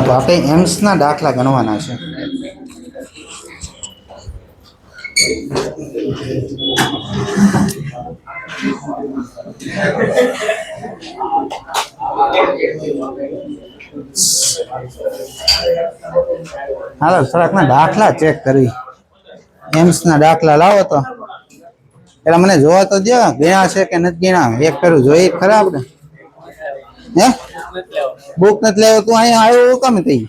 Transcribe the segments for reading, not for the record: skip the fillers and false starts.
તો આપણે એમ્સના દાખલા ગણવાના છે. હાલો થોડાકના દાખલા ચેક કરી. એમ્સના દાખલા લાવો તો એટલે મને જોવા તો દો, ગણ્યા છે કે નથી ગણ્યા. એક કરું જોઈ ખરા આપણે. હે બુક નથી લેવો તું અહીંયા આવ્યો કેમ થઈ?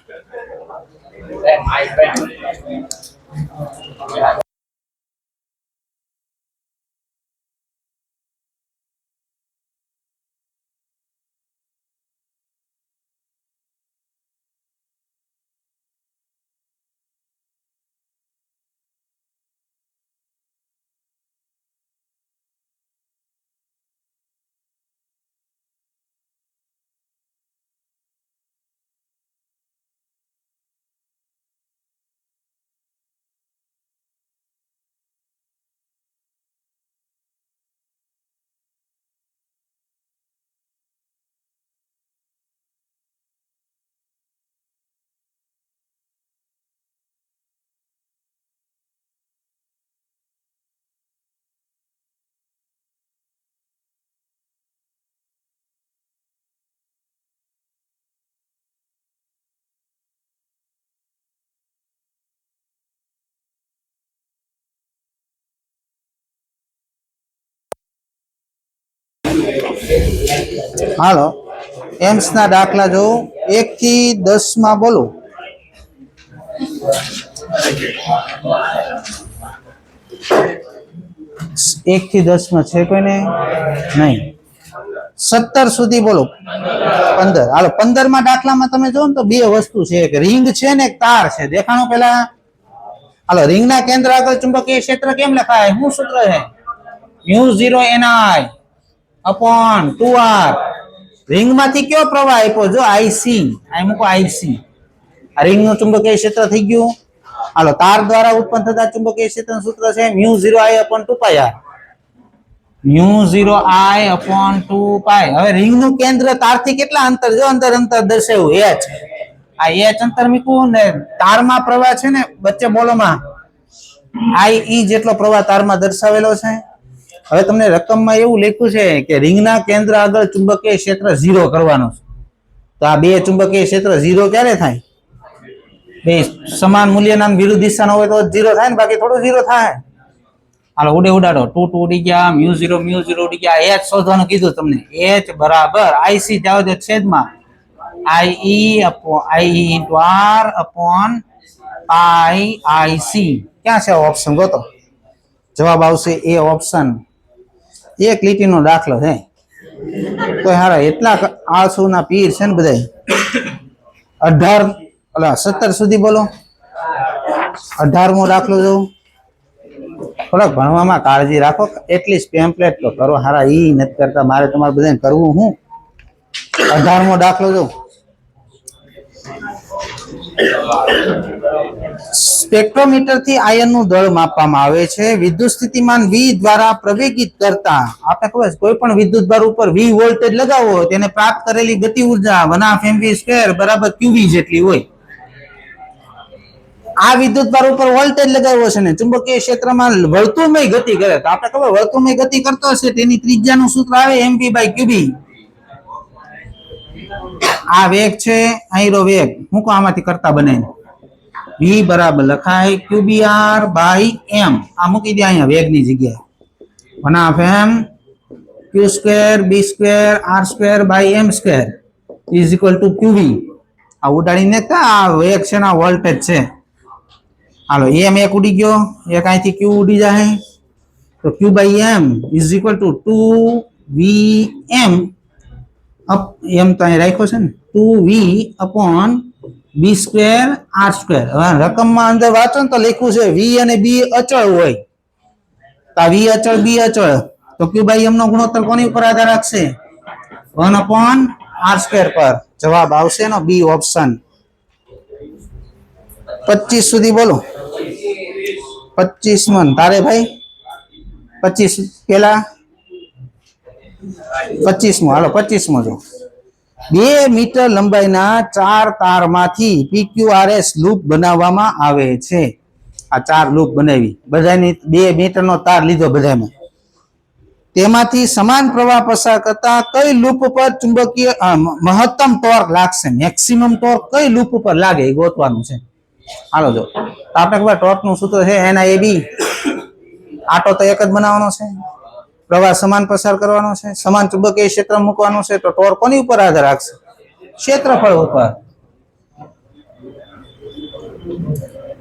હાલો એમ્સના દાખલા જો 1 થી 10 માં બોલો. 1 થી 10 માં છે કોઈને? નહીં. 17 સુધી બોલો. 15. હાલો 15 માં દાખલામાં તમે જો ને તો બે વસ્તુ છે, એક રિંગ છે ને એક તાર છે. દેખાણો પેલા. હાલો રિંગના કેન્દ્ર આગળ ચુંબકીય ક્ષેત્ર કેમ લખાય? શું સૂત્ર છે? μ0 ni upon 2r. રિંગ માંથી કયો પ્રવાહ આપ્યો? જો આઈસી. આ મૂકો આઈસી. આ રિંગ નું ચુંબકીય ક્ષેત્ર થઈ ગયું. હાલો તાર દ્વારા ઉત્પન્ન થતા ચુંબકીય ક્ષેત્રનું સૂત્ર છે μ0I upon 2πr. μ0I upon 2π. હવે રિંગ નું કેન્દ્ર તારથી કેટલા અંતર? જો અંતર દર્શાવ્યું h. આ h અંતર મૂકવું ને તારમાં પ્રવાહ છે ને વચ્ચે બોલોમાં I જેટલો પ્રવાહ તારમાં દર્શાવેલો છે. હવે તમને રકમમાં એવું લખ્યું છે કે રિંગના કેન્દ્ર આગળ ચુંબકીય ક્ષેત્ર 0 કરવાનું છે. તો આ બે ચુંબકીય ક્ષેત્ર 0 ક્યારે થાય? બે સમાન મૂલ્યના વિરુદ્ધ દિશાનો હોય તો 0 થાય ને, બાકી થોડું 0 થાય. હાલો ઉડાડો. 2 ઉડી ગયા, μ0 ઉડી ગયા. h શોધવાનું કીધું તમને. h બરાબર IC જાવ દો છેદમાં IE into r upon IC. ક્યાં છે ઓપ્શન? ગોતો. જવાબ આવશે એ ઓપ્શન. એક લીટીનો દાખલો છે તો હારા એટલા આળસુના પીર છે ને બધા. 17 સુધી બોલો. 18મો દાખલો જોઉં. થોડાક ભણવામાં કાળજી રાખો. એટલીસ્ટ પેમ્પલેટ તો કરો હારા. ઈ નથી કરતા, મારે તમારે બધાને કરવું હું. 18મો દાખલો જોઉં. સ્પેક્ટ્રોમીટર થી આયનનું દળ માપવામાં આવે છે. વિદ્યુત સ્થિતિમાન V દ્વારા પ્રવેગિત કરતા આપણે ખબર કોઈ પણ વિદ્યુત ભાર ઉપર V વોલ્ટેજ લગાવવો હોય તેને પ્રાપ્ત કરેલી ગતિ ઉર્જા 1/2mv² બરાબર qv જેટલી હોય. આ વિદ્યુત ભાર ઉપર વોલ્ટેજ લગાવ્યો છે ને ચુંબકીય ક્ષેત્રમાં વર્તુળમય ગતિ કરે તો આપણે ખબર વર્તુળમય ગતિ કરતો હશે તેની ત્રિજ્યાનું સૂત્ર આવે mv/qb. આ વેગ છે, અહીંનો વેગ મૂકો આમાંથી કરતા બનાવીને. v બરાબર લખાય qbr/m. આ મૂકી દે અહીંયા વેગની જગ્યાએ. 1/2m q² b² r²/m² is equal to qv. આ ઉડાડીને આ વેગ છે ને વોલ્ટેજ છે. હાલો m એક ઉડી ગયો, એક અહીંથી q ઉડી જાય તો q/m is equal to 2vm. એમ તો અહીં રાખ્યો છે ને 2v upon b² r². હવે રકમમાં અંદર વાંચો ને તો લખ્યું છે v અને b અચળ હોય તો v અચળ b અચળ તો q/m નો ગુણોત્તર કોની ઉપર આધાર રાખશે? 1/r² પર. જવાબ આવશે નો બી ઓપ્શન. 25 સુધી બોલો. 25 મન તારે ભાઈ 25 પેલા 25મો. હાલો 25મો જો 2 મીટર લંબાઈના 4 તારમાંથી PQRS લૂપ બનાવવામાં આવે છે. આ 4 લૂપ બનાવી, બધાની 2 મીટરનો તાર લીધો બધામાં. તેમાંથી સમાન પ્રવાહ પસાર કરતા કઈ લૂપ પર ચુંબકીય મહત્તમ ટોર્ક લાગશે? મેક્સિમમ ટોર્ક કઈ લૂપ ઉપર લાગે એ ગોતવાનું છે. હાલો જો, આપણે ખબર ટોર્ક નું સૂત્ર છે NIAB. આટો તો એક જ બનાવવાનો છે, પ્રવાહ સમાન પસાર કરવાનો છે, સમાન ચુંબકીય ક્ષેત્ર મૂકવાનું છે, તો ટોર્ક કોની ઉપર આધાર રાખશે? ક્ષેત્રફળ ઉપર.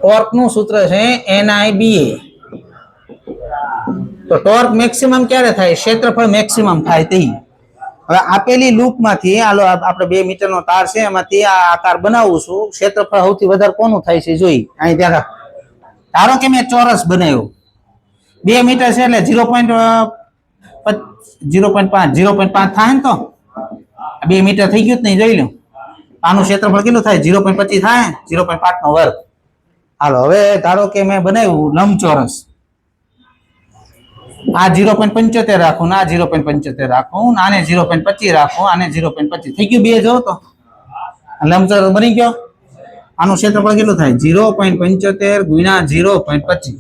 ટોર્ક નું સૂત્ર છે NIBA. તો ટોર્ક મેક્સિમમ ક્યારે થાય? ક્ષેત્રફળ મેક્સિમમ થાય તે. હવે આપેલી લૂપ માંથી હાલો આપણે 2 મીટર નો તાર છે, એમાંથી આ આકાર બનાવું છું. ક્ષેત્રફળ સૌથી વધારે કોનું થાય છે જોઈ. અહીં ત્યાં ધારો કે મેં ચોરસ બનાવ્યો, 2 મીટર છે એટલે 0.5 થાય ને, તો 2 મીટર થઈ ગયું જ નહીં, જોઈ લો. આનું ક્ષેત્રફળ કેટલું થાય? 0.25 થાય, 0.5 નો વર્ગ. હાલો હવે ધારો કે મેં બનાવ્યું લંબચોરસ, આ 0.75 રાખું, આ 0.75 રાખું, આને 0.25 રાખું, આને 0.25 થઈ ગયું. 2 જો તો લંબચોરસ બની ગયો. આનું ક્ષેત્રફળ કેટલું થાય? 0.75 ગુણ્યા 0.25.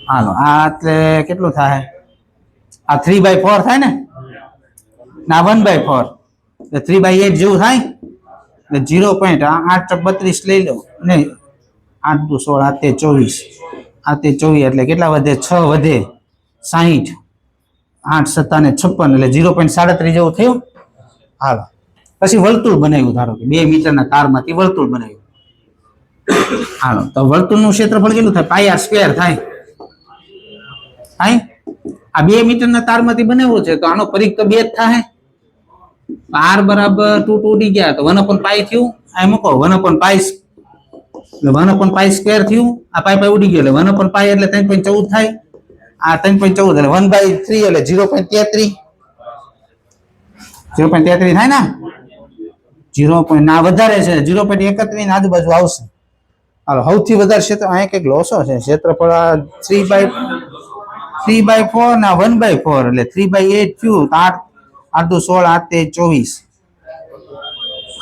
હાલો આ એટલે કેટલું થાય? આ 3/4 થાય ને, ના 1/4 એટલે 3/8 જેવું થાય. એટલે 0.832 લઈ લો ને, 8 × 16 8 × 24, 8 × 24 એટલે કેટલા વધે? 6 વધે 60, 8 × 7 = 56 એટલે 0.37 જેવું થયું. હાલો પછી વર્તુળ બનાવ્યું, ધારો કે 2 મીટરના તારમાંથી વર્તુળ બનાવ્યું. હાલો તો વર્તુળનું ક્ષેત્રફળ કેટલું થાય? πr² થાય. આ 2 મીટરના તારમાંથી બનાવ્યું છે, તો આનો પરિઘ તો 2 જ થાય. r બરાબર 2 ઉડી ગયા તો 1/π થયું. આ મૂકો 1/π એટલે 1/π² થયું. આ પાઈ ઉડી ગયો એટલે 1/π એટલે 3.14 થાય. આ 3.14 એટલે 1/3 એટલે 0.33. 0.33 થાય ને, 0. ના વધારે છે, 0.31 ની આજુબાજુ આવશે. હાલો સૌથી વધારે ક્ષેત્ર અહીંયા કંઈક લોસો છે. ક્ષેત્રફળ 3/4 ના 1/4 એટલે 3/8 થયું. 8 8 × 16 8 × 24,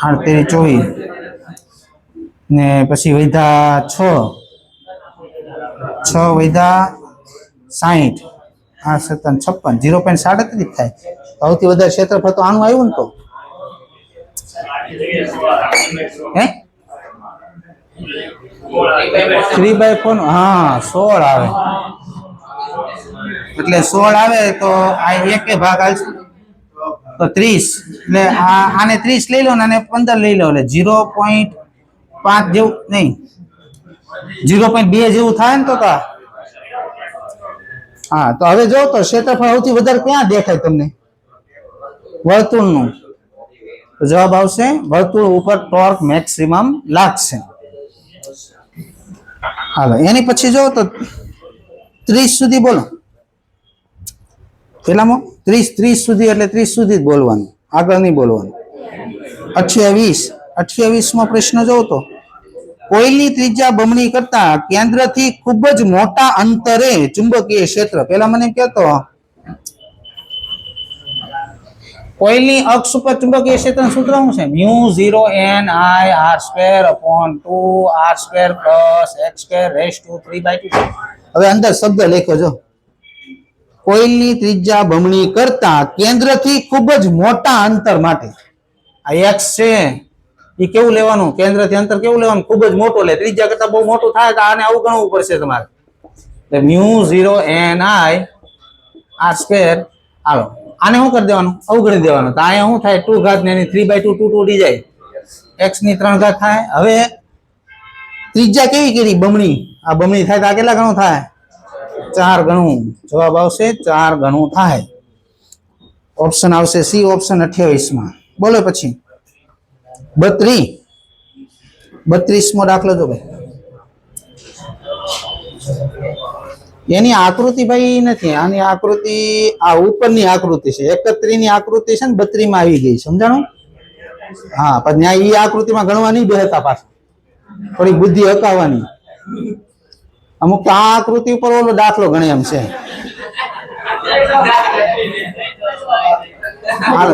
8 × 24 ને પછી વધ્યા 6 વધ્યા 60, 8 × 7 = 56, 0.37 થાય. સૌથી વધારે ક્ષેત્રફળ તો આનું આવ્યું ને, તો હે 3/4 હા 16 આવે, એટલે 16 આવે તો આ એક ભાગ આવશે તો 30. એટલે આને 30 લઈ લો ને આને 15 લઈ લો એટલે 0.5 જેવું નહીં, 0.2 જેવું થાય ને, તો હા. તો હવે જો તો ક્ષેત્રફળ સૌથી વધારે ક્યાં દેખાય તમને? વર્તુળનું. તો જવાબ આવશે વર્તુળ ઉપર ટોર્ક મેક્સિમમ લાગશે. હાલો એની પછી જો તો 30 સુધી બોલો. પેલામાં 30 સુધી એટલે 30 સુધી જ બોલવાનું, આગળ નહીં બોલવાનું. 28માં પ્રશ્ન જોવો તો કોઈલની ત્રિજ્યા બમણી કરતા કેન્દ્રથી ખૂબ જ મોટા અંતરે ચુંબકીય ક્ષેત્ર. પેલા મને કહેતો કોઈલની અક્ષ ઉપર ચુંબકીય ક્ષેત્રનું સૂત્ર શું છે? μ0NIr²/2r²x²3/2. હવે અંદર શબ્દ લખો જો, કોઈલની ત્રિજ્યા બમણી કરતા કેન્દ્રથી ખૂબ જ મોટા અંતર માટે. આ x છે એ કેવું લેવાનું? કેન્દ્રથી અંતર કેવું લેવાનું? ખૂબ જ મોટું. લે ત્રિજ્યા કરતા બહુ મોટું થાય તો આને અવગણવું પડશે તમારે. એટલે μ0NIr². હાલો આને શું કરી દેવાનું? અવગણી દેવાનું. તો અહીંયા શું થાય? 2 ઘાત ને એની 3/2 2 ઉડી જાય, x ની 3 ઘાત થાય. હવે ત્રિજ્યા કેવી કરી? બમણી. આ બમણી થાય તો આ કેટલા ગણું થાય? 4 ગણું. જવાબ આવશે 4 ગણું થાય. ઓપ્શન આવશે સી, ઓપ્શન 28માં. બોલો પછી 32મો દાખલો જો ભાઈ. એની આકૃતિ ભાઈ નથી, આની આકૃતિ આ ઉપરની આકૃતિ છે. 31 ની આકૃતિ છે ને 32 માં આવી ગઈ, સમજાણું? હા, પણ ત્યાં એ આકૃતિમાં ગણવા નહીં બેસતા, પાછા થોડી બુદ્ધિ હકાવવાની. અમુક તો આ આકૃતિ ઉપર ઓલો દાખલો ગણે એમ છે. હાલો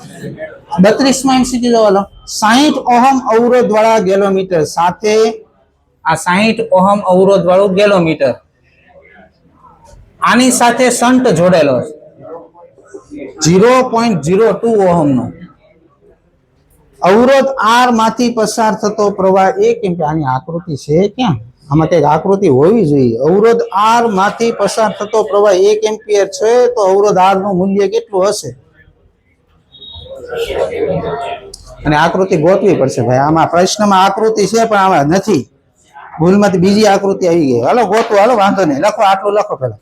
32માં એમસીક્યુ જવાલો 60 ઓહમ અવરોધ વાળા ગેલોમીટર સાથે આ 60 ઓહમ અવરોધ વાળું ગેલોમીટર આની સાથે શન્ટ જોડેલો છે 0.02 ઓહમ નો અવરોધ આર માંથી પસાર થતો પ્રવાહ 1 એમ્પિયર આની આકૃતિ છે ક્યાં આમાં કઈક આકૃતિ હોવી જોઈએ અવરોધ આર માંથી પસાર થતો પ્રવાહ 1 એમ્પિયર છે તો અવરોધ આર નું મૂલ્ય કેટલું હશે અને આકૃતિ ગોતવી પડશે ભાઈ આમાં પ્રશ્નમાં આકૃતિ છે પણ આમાં નથી ભૂલમાંથી બીજી આકૃતિ આવી ગઈ હાલો ગોતવું હાલો વાંધો નહીં લખો આટલું લખો પેલા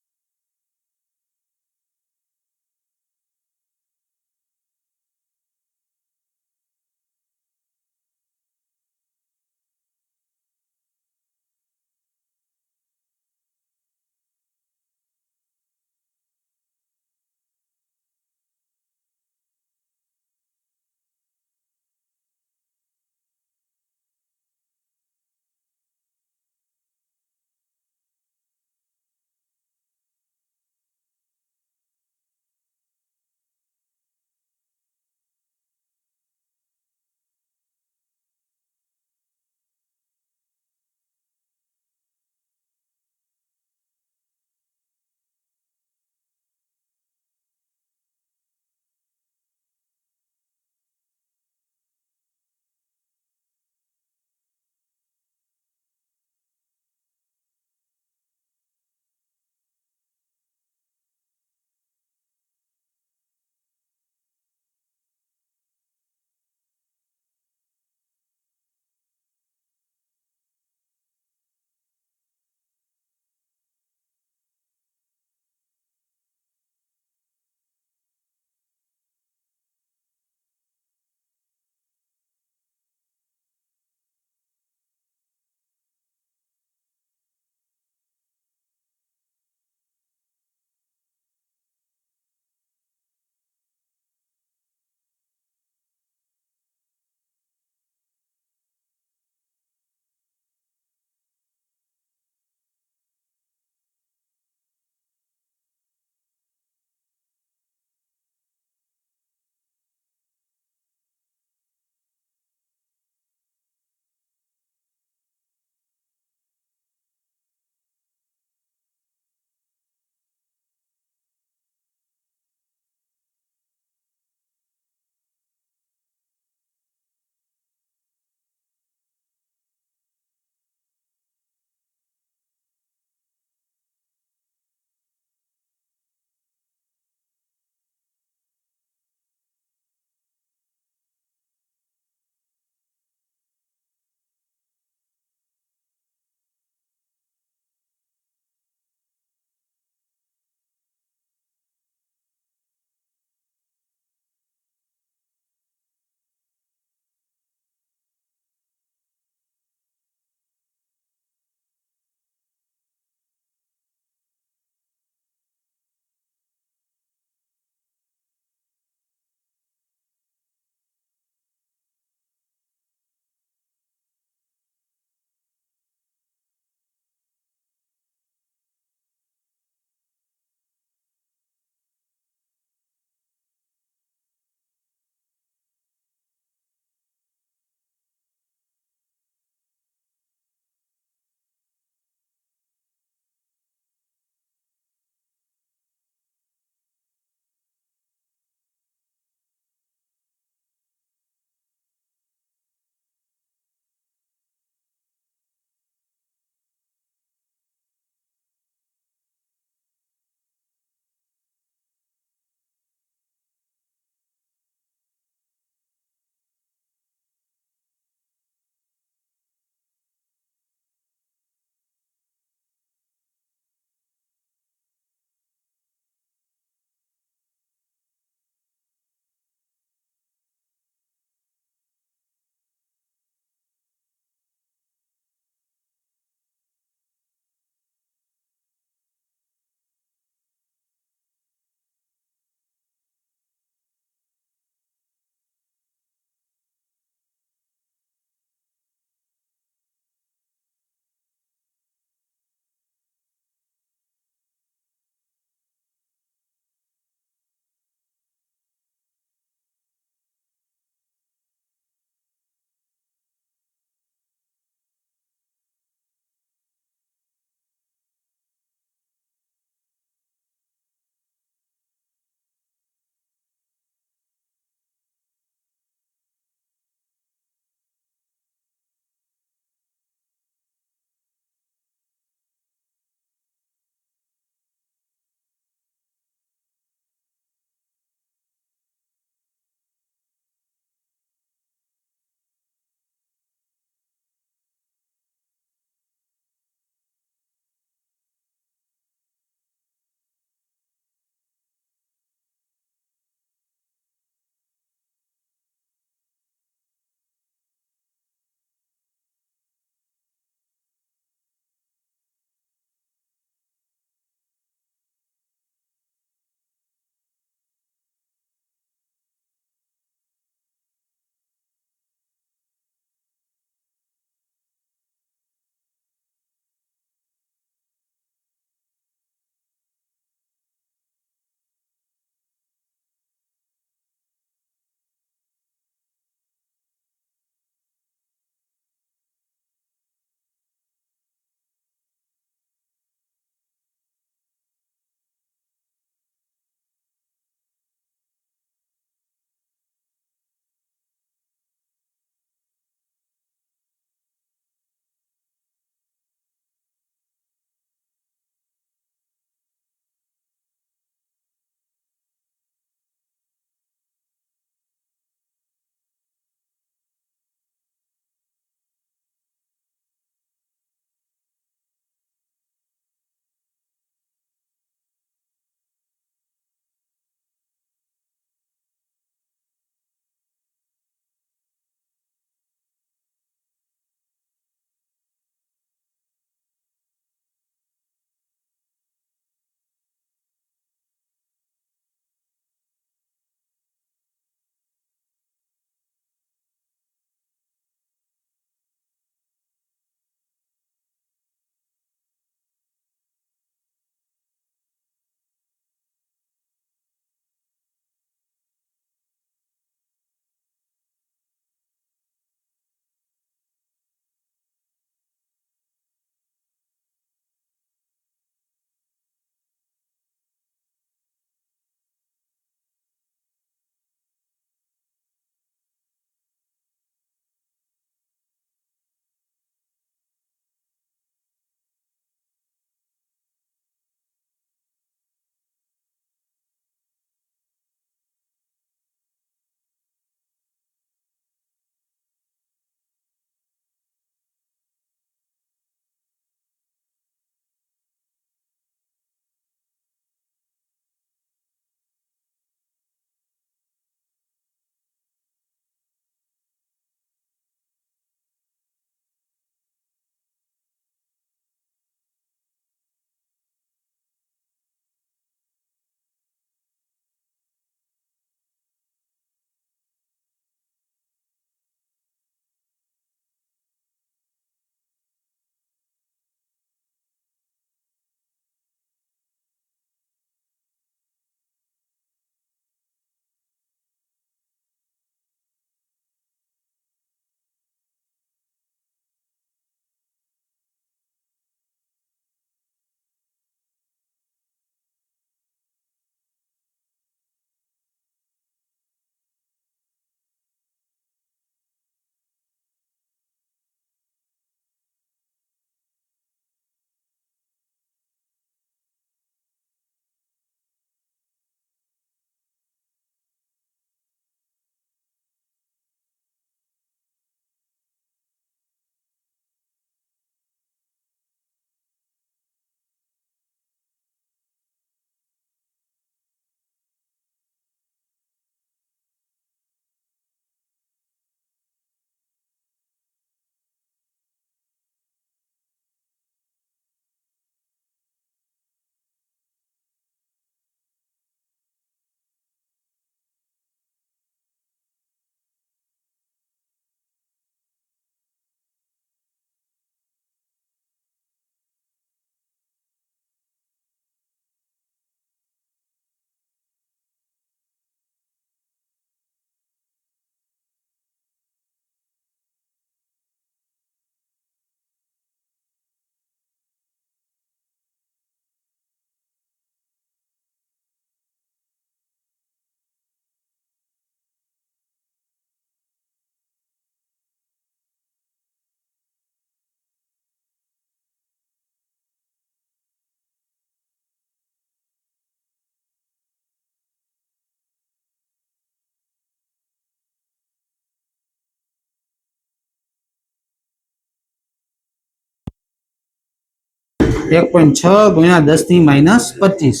1.6 ગુણ્યા 10⁻25.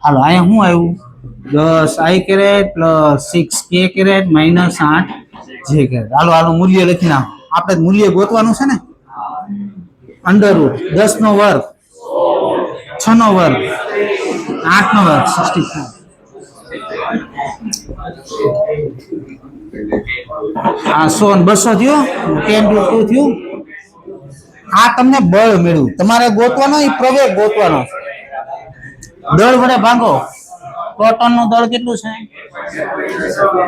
હાલો અહીંયા શું આવ્યું 10 I caret plus 6 K caret minus 8 J caret. હાલો આનું મૂલ્ય લખી નાખો. આપણે મૂલ્ય ગોતવાનું છે ને. અંડર રૂટ 10 નો વર્ગ 6 નો વર્ગ 8 નો વર્ગ 64. આ 100 ને 200 થયો 10 √2 થયું. આ તમને બળ મેળવ્યું. તમારે ગોતવાનો એ પ્રવેગ ગોતવાનો. દળ વડે ભાગો. પ્રોટોન નું દળ કેટલું છે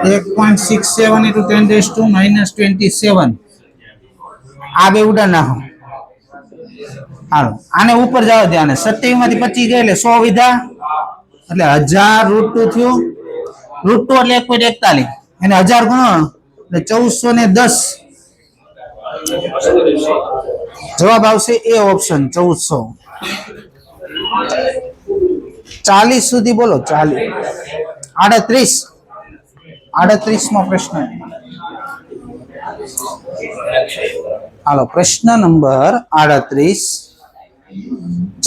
1.67 × 10⁻⁻27. આ બે ઉડા નાખો. હાલો આને ઉપર જવા દે. આને 27 માંથી 25 ગયા એટલે 100 વિધા એટલે 1000 √2 થયું. √2 એટલે 1.41. એને 1000 ગણો એટલે 1410. જવાબ આવશે એ ઓપ્શન 1400. 40 સુધી બોલો. 40 38 માં પ્રશ્ન. હાલો પ્રશ્ન નંબર 38.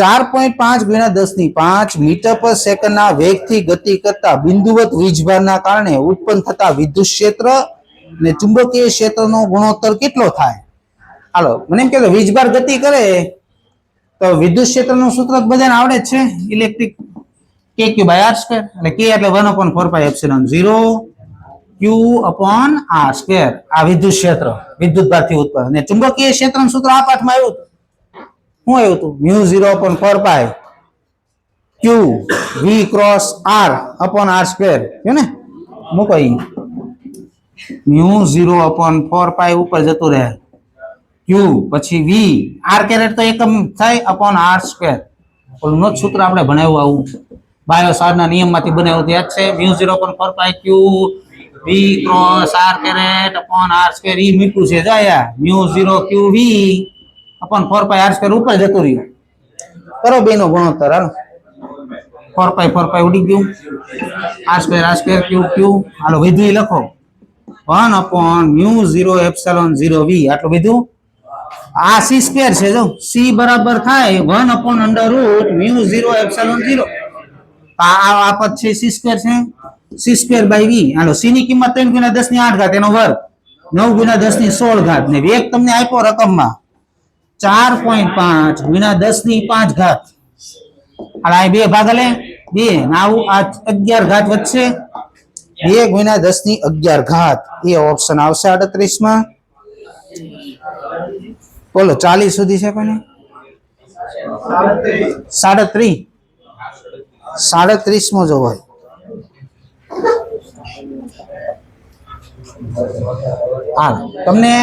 4.5 ગુણ્યા 10⁵ મીટર પર સેકન્ડના વેગથી ગતિ કરતા બિંદુવત વીજભારના કારણે ઉત્પન્ન થતા વિદ્યુત ક્ષેત્ર અને ચુંબકીય ક્ષેત્રનો ગુણોત્તર કેટલો થાય? હાલો મને એમ કે વીજભાર ગતિ કરે તો વિદ્યુત ક્ષેત્રનું સૂત્ર બધાને આવડે જ છે. Electric K/r². એટલે K એટલે 1/4πε0 Q/r². આ વિદ્યુત ક્ષેત્ર વિદ્યુત ભારથી ઉત્પન્ન. અને ચુંબકીય ક્ષેત્રનું સૂત્ર આ પાઠમાં આવ્યું હતું. શું આવ્યું હતું? μ0/4π Q V×r/r². થયું ને. મૂકો μ0/4π ઉપર જતું રહે. Q પછી V r કેરેટ તો એકમ થાય /r². ઓલું નો સૂત્ર આપણે ભણાવ્યું આવું બાયોસારના નિયમમાંથી બનાવ્યું યાદ છે. μ0/4π Q V×r કેરેટ /r². ઈ મીઠું છે જાયા μ0 Q V/4π r² ઉપર જતું રહ્યું. કરો બેનો ગુણોત્તર. હાલો 4π ઉડી ગયું. r² Q હાલો વિધુય લખો 1/μ0ε0 V. આટલું વિધું. આ c² છે. જો c બરાબર થાય 1/√μ0ε0. આ પદ છે c² છે. c²/v. હાલો c ની કિંમત 3 × 10⁸ એનો વર્ગ 9 × 10⁻16. ને વેગ તમને આપ્યો રકમમાં 4.5 × 10⁵. આ બે ભાગલે 2 આવું આ 11 વધશે 2 × 10⁻11. એ ઓપ્શન આવશે 38 માં. બોલો 40 સુધી છે કોઈને? 37 માં જો હોય. હા તમને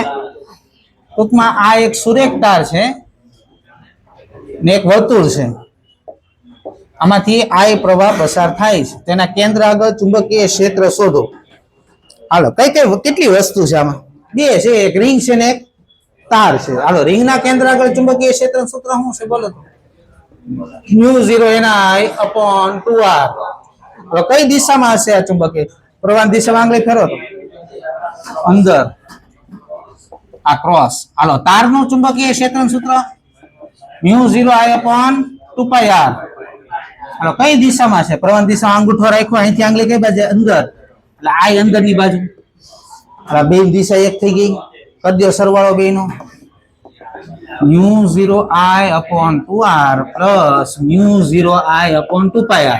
ટૂંકમાં આ એક સુરેખ તાર છે ને એક વર્તુળ છે. આમાંથી I પ્રવાહ પસાર થાય છે. તેના કેન્દ્ર આગળ ચુંબકીય ક્ષેત્ર શોધો. હાલો કેટલી વસ્તુ છે આમાં? બે છે. એક રિંગ છે ને એક તાર છે. હાલો રિંગના કેન્દ્ર આગળ ચુંબકીય ક્ષેત્રનું સૂત્ર શું છે બોલો? μ0NI/2r. હવે કઈ દિશામાં હશે આ ચુંબકીય પ્રવાહ? દિશામાં આંગળી ફેરો તો અંદર આ ક્રોસ. હાલો તારનું ચુંબકીય ક્ષેત્રનું સૂત્ર μ0I/2πr. હાલો કઈ દિશામાં છે? પ્રવાહ દિશામાં અંગૂઠો રાખ્યો. અહીંથી આંગળી કઈ બાજુ? અંદર. એટલે I અંદરની બાજુ. આ બે દિશા એક થઈ ગઈ. કરી દો સરવાળો બેનો. μ0I/2r plus μ0I/2πr.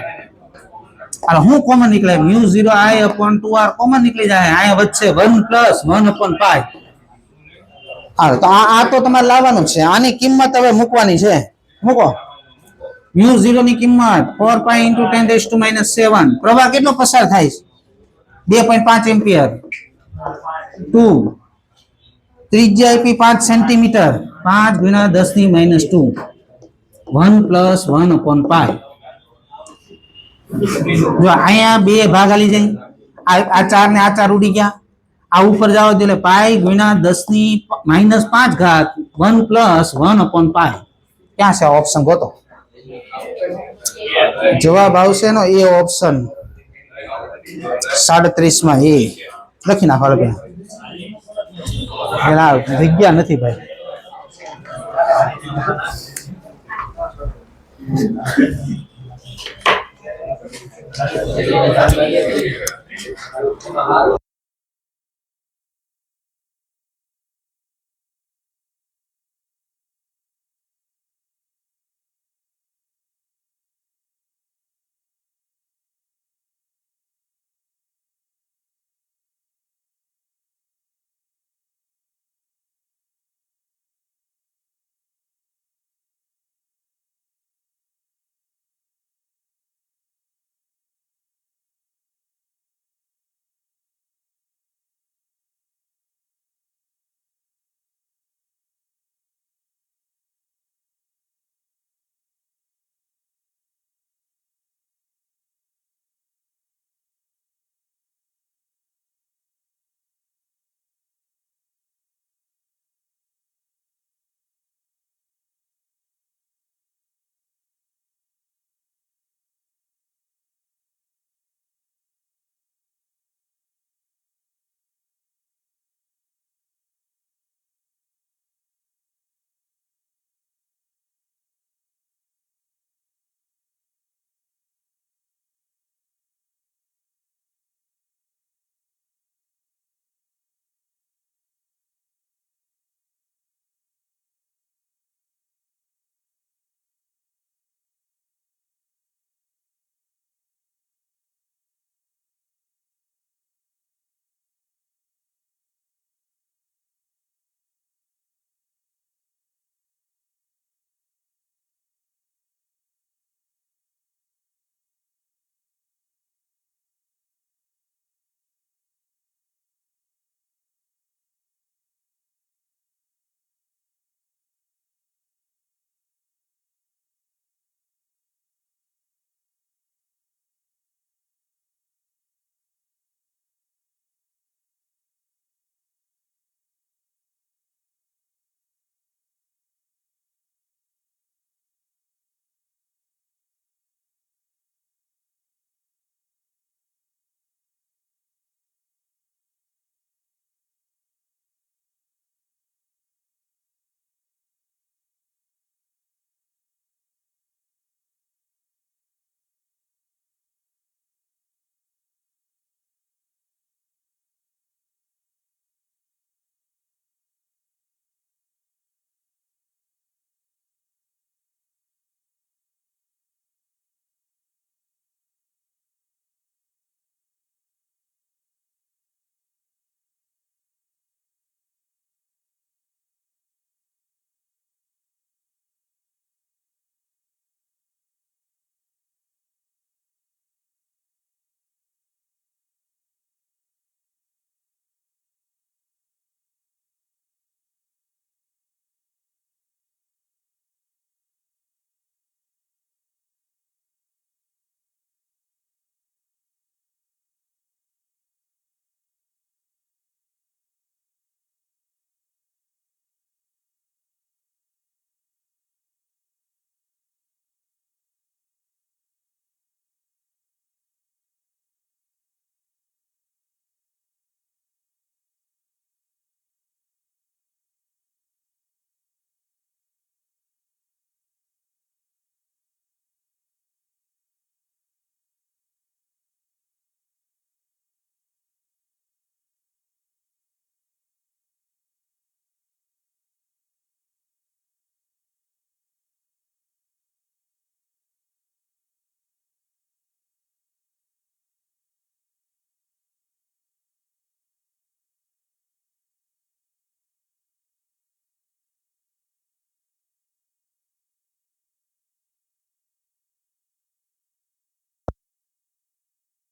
હાલો હું કોમન નીકળે? μ0I/2r કોમન નીકળી જાય. અહીંયા વચ્ચે 1 + 1/π. હાલો તો આ તો તમારે લાવવાનું છે. આની કિંમત હવે મૂકવાની છે. મૂકો. μ0 ની કિંમત 4π × 10⁻⁷. પ્રવાહ કેટલો પસાર થાય છે? 2.5 એમ્પિયર. 2 ત્રિજ્યા આપી 5 સેન્ટીમીટર. 5 × 10⁻². 1 + 1/π. જો અહીંયા બે ભાગ આલી જાય. આ 4 ને આ 4 ઉડી ગયા. આ ઉપર જાવ એટલે π × 10⁻5. 1 + 1/π. ક્યાં છે ઓપ્શન ગોતો? જવાબ આવશે નો એ ઓપ્શન 37 માં. એ લખી નાખો. જગ્યા નથી ભાઈ.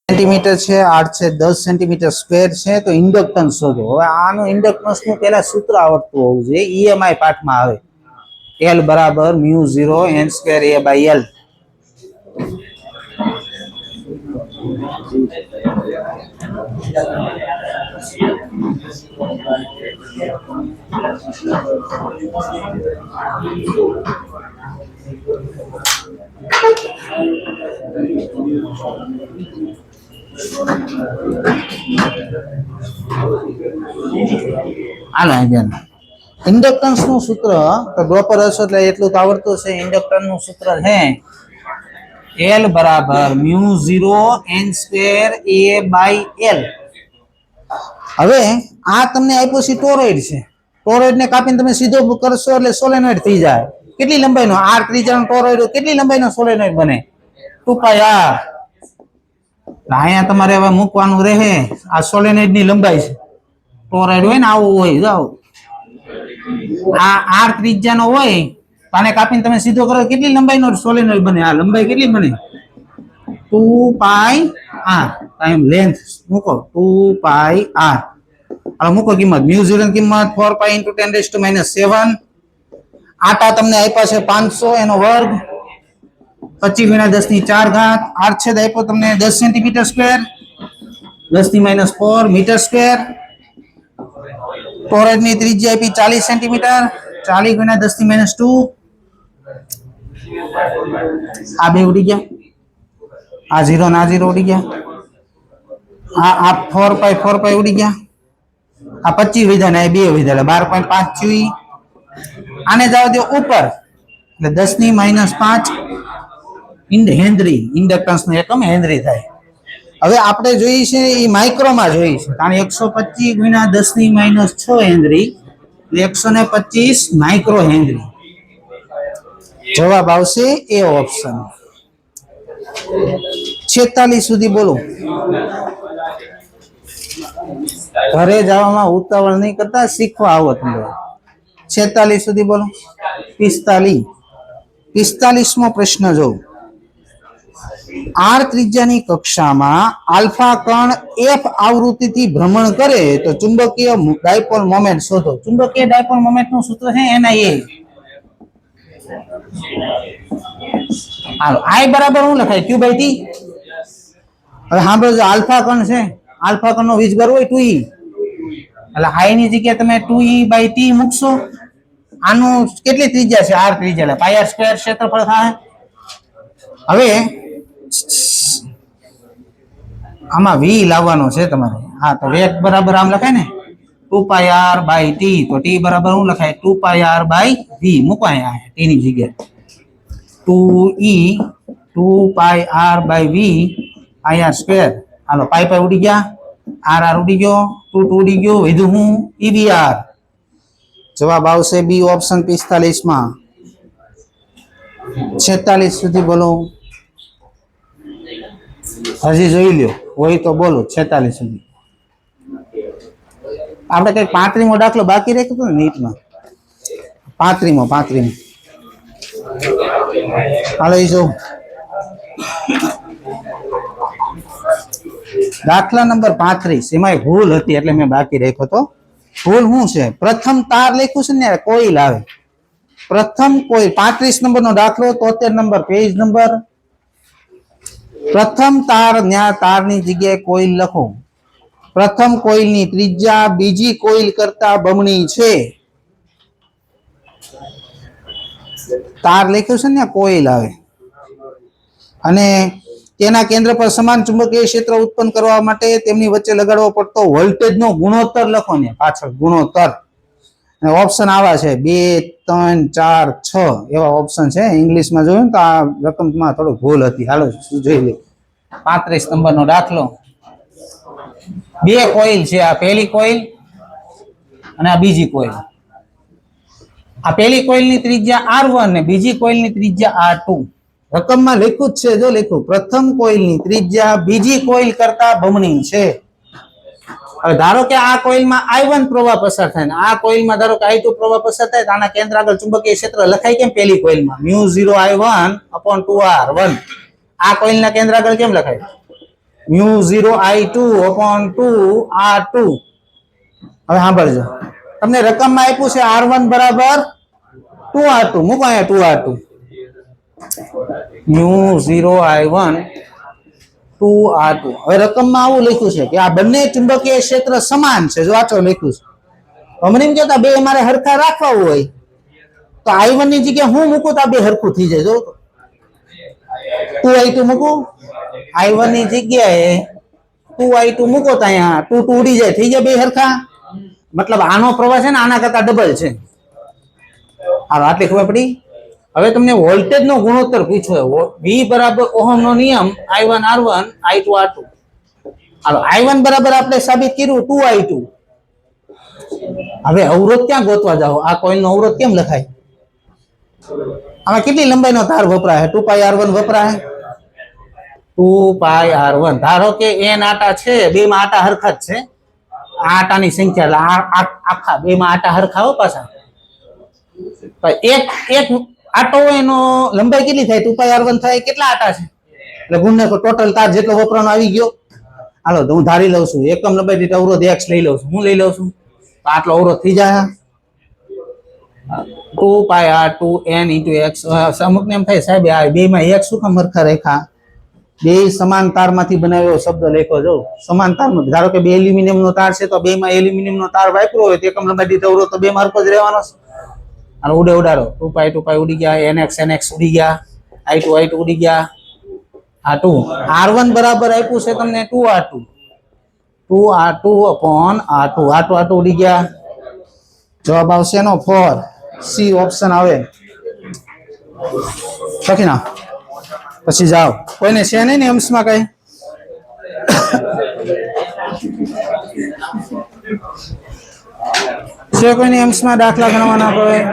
સેન્ટીમીટર છે, આર છે 10 સેન્ટીમીટર સ્ક્વેર છે, તો ઇન્ડક્ટન્સ શોધો. હવે આનું ઇન્ડક્ટન્સ નું પેલા સૂત્ર આવડતું હોવું જોઈએ. ઈએમઆઈ પાઠમાં આવે, એલ બરાબર mu 0 n square a by L. હાલો બેન, ઇન્ડક્ટન્સ નું સૂત્ર તો ડ્રોપર હશો એટલે એટલું તો આવડતું છે. ઇન્ડક્ટન્સ નું સૂત્ર છે L બરાબર mu 0 n square a by L. હવે આ તમને આપ્યું છે ટોરોઇડ છે. ટોરોઇડ ને કાપીને તમે સીધો કરશો એટલે સોલેનોઇડ થઈ જાય. કેટલી લંબાઈનો r ત્રિજ્યાનો ટોરોઇડ કેટલી લંબાઈનો સોલેનોઇડ બને 2πr. અહીંયા તમારે હવે મૂકવાનું રહે આ સોલેનોઇડ ની લંબાઈ છે. ટોરોઇડ હોય ને આવું હોય જાઓ આ r ત્રિજ્યાનો હોય આને કાપીને તમે સીધો કરો કેટલી લંબાઈનો સોલેનોઇડ બને? આ લંબાઈ કેટલી બને 2πr. ટાઈમ લેન્થ મૂકો 2πr. હવે મૂકો કિંમત μ0 ની કિંમત 4π × 10⁻⁷. આટા તમને આપ્યા છે 500 એનો વર્ગ 25 × 10⁴ આડછેદ આપ્યો તમને 10 centimetre square 10⁻⁴ metre square. Toroid ની ત્રિજ્યા આપી 40 સેન્ટીમીટર 40 × 10⁻². આ બે ઉડી ગયા. આ 0 ના 0 ઉડી ગયા. આ 4π ઉડી ગયા. આ 25 વિધા ને 2 વિધા એટલે 12.5 થયું. આને જાવ દો ઉપર એટલે 10⁻5 હેનરી. ઇન્ડક્ટન્સ નો એકમ હેનરી થાય. હવે આપણે જોઈએ છે એ માઇક્રોમાં જોઈએ છે કારણ 125 × 10⁻6 હેનરી 125 માઇક્રો હેનરી. જવાબ આવશે એ ઓપ્શન. 46 સુધી બોલો. ઘરે જવામાં ઉતાવળ નહીં કરતા શીખવા આવો તમે. 46 સુધી બોલો. 45મો પ્રશ્ન જો r ત્રિજ્યાની કક્ષામાં આલ્ફા કણ f આવૃત્તિથી ભ્રમણ કરે તો ચુંબકીય ડાયપોલ મોમેન્ટ શોધો. ચુંબકીય ડાયપોલ મોમેન્ટ નું સૂત્ર છે NIA. હાલો I બરાબર શું લખાય Q/T. હવે સાંભળો આલ્ફા કણ છે. આલ્ફા કણ નો વીજભાર હોય 2e એટલે I ની જગ્યાએ તમે 2e/t મૂકશો. આનું કેટલી ત્રિજ્યા છે? r ત્રિજ્યા એટલે πr² ક્ષેત્રફળ થાય. હવે આમાં v લાવવાનો છે તમારે. હા તો વેગ બરાબર આમ લખાય ને 2πr/t તો t બરાબર શું લખાય 2πr/v. મૂકો અહીંયા t ની જગ્યાએ 2e 2πr/v πr². હાલો પાઈ ઉડી ગયા r ઉડી ગયો 2 ઉડી ગયો વધુ હું ebr. જવાબ આવશે બી ઓપ્શન 45 માં. 46 સુધી બોલો. હજી જોઈ લ્યો હોય તો બોલો 46 સુધી. આપણે કઈક 35મો દાખલો બાકી રાખ્યો હતો ને નીટમાં. 35મો હાલો એ જો દાખલા નંબર 35 એમાં ભૂલ હતી એટલે મેં બાકી રાખ્યો હતો. ભૂલ શું છે? પ્રથમ તાર લખ્યું છે ને કોઈલ આવે. પ્રથમ કોઈલ 35 નંબરનો દાખલો 73 નંબર પેજ નંબર. પ્રથમ તાર ન્યા તારની જગ્યાએ કોઈલ લખો. પ્રથમ કોઈલની ત્રિજ્યા બીજી કોઈલ કરતા બમણી છે. તાર લખ્યું છે ને કોઈલ આવે અને તેના કેન્દ્ર પર સમાન ચુંબકીય ક્ષેત્ર ઉત્પન્ન કરવા માટે તેમની વચ્ચે લગાડવો પડતો વોલ્ટેજનો ગુણોત્તર લખો ને પાછળ ગુણોત્તર. ઓપ્શન આવા છે 2 3 4 6 એવા ઓપ્શન છે. ઇંગ્લિશમાં જોયું તો આ રકમમાં થોડું ભૂલ હતી. હાલો જોઈ લે 35 નંબરનો દાખલો. બે કોઇલ છે. આ પહેલી કોઇલ અને આ બીજી કોઇલ. આ પહેલી કોઇલની ત્રિજ્યા r1 ને બીજી કોઇલની ત્રિજ્યા r2. રકમમાં લખ્યું જ છે જો લખ્યું પ્રથમ કોઇલની ત્રિજ્યા બીજી કોઇલ કરતા બમણી છે. હવે ધારો કે આ કોઇલમાં I1 પ્રવાહ પસાર થાય ને આ કોઇલમાં ધારો કે I2 પ્રવાહ પસાર થાય તો આના કેન્દ્ર આગળ ચુંબકીય ક્ષેત્ર લખાય કેમ પહેલી કોઇલમાં μ0I1/2r1. આ કોઇલના કેન્દ્ર આગળ કેમ લખાય μ0I2/2r2. હવે સાંભળજો તમને રકમમાં આપ્યું છે r1 બરાબર 2r2. મૂકો અહીંયા 2r2 μ0I1/2r2. હવે રકમમાં આવું લખ્યું છે કે આ બંને ચુંબકીય ક્ષેત્ર સમાન છે. જો આચો લખ્યું છે. અમને એમ કહેતા બે મારે હરખા રાખવા હોય તો I1 ની જગ્યાએ હું મૂકું તો આ બે હરખું થઈ જાય. જો 2I2 મૂકું I1 ની જગ્યાએ 2I2 મૂકો તો અહીંયા 2 ઉડી જાય થઈ જાય બે હરખા. મતલબ આનો પ્રવાહ છે ને આના કરતા ડબલ છે. હાલો આટલી ખબર પડી. હવે તમને વોલ્ટેજ નો ગુણોત્તર પૂછ્યો. V બરાબર ઓહમ નો નિયમ I1 R1 I2 R2. હાલો I1 બરાબર આપણે સાબિત કર્યું 2I2. હવે અવરોધ ક્યાં ગોતવા જાવ? આ કોઈલ નો અવરોધ કેમ લખાય? આમાં કેટલી લંબાઈનો તાર વપરાય? 2πr1 વપરાય. 2πr1 ધારો કે n આટા છે, બે માં આટા હરખા જ છે. આ આટાની સંખ્યા એટલે આખા બે માં આટા હરખા હો પાછા. એક એક આટો એનો લંબાઈ કેટલી થાય? 2πr1 થાય. કેટલા આટા છે એટલે ગુણને ટોટલ તાર જેટલો વપરાનો આવી ગયો. હાલો તો હું ધારી લઉં છું એકમ લંબાઈ દીઠ અવરોધ x લઈ લઉં છું. હું લઈ લઉં છું તો આટલો અવરોધ થઈ જાય 2πr2n * x. અમુક ને એમ થાય સાહેબ આ બે માં એક શું કામ હરખા રેખા? બે સમાન તાર માંથી બનાવ્યો શબ્દ લખ્યો જો સમાન તાર. ધારો કે બે એલ્યુમિનિયમ નો તાર છે તો બે માં એલ્યુમિનિયમ નો તાર વાપર્યો હોય તો એકમ લંબાઈ દીઠ અવરોધ તો બે માં હરખો જ રહેવાનો છે. અને ઉડે ઉડાડો 2π ઉડી ગયા, nx ઉડી ગયા, I2 ઉડી ગયા. આ 2 R1 બરાબર આપ્યું છે તમને 2R2 R2 ઉડી ગયા. જવાબ આવશે એનો 4 C ઓપ્શન આવે. લખી ના પછી જાઓ. કોઈને છે નહીં ને અંશમાં કઈ? છે કોઈને અંશમાં દાખલા ગણવાના હોય?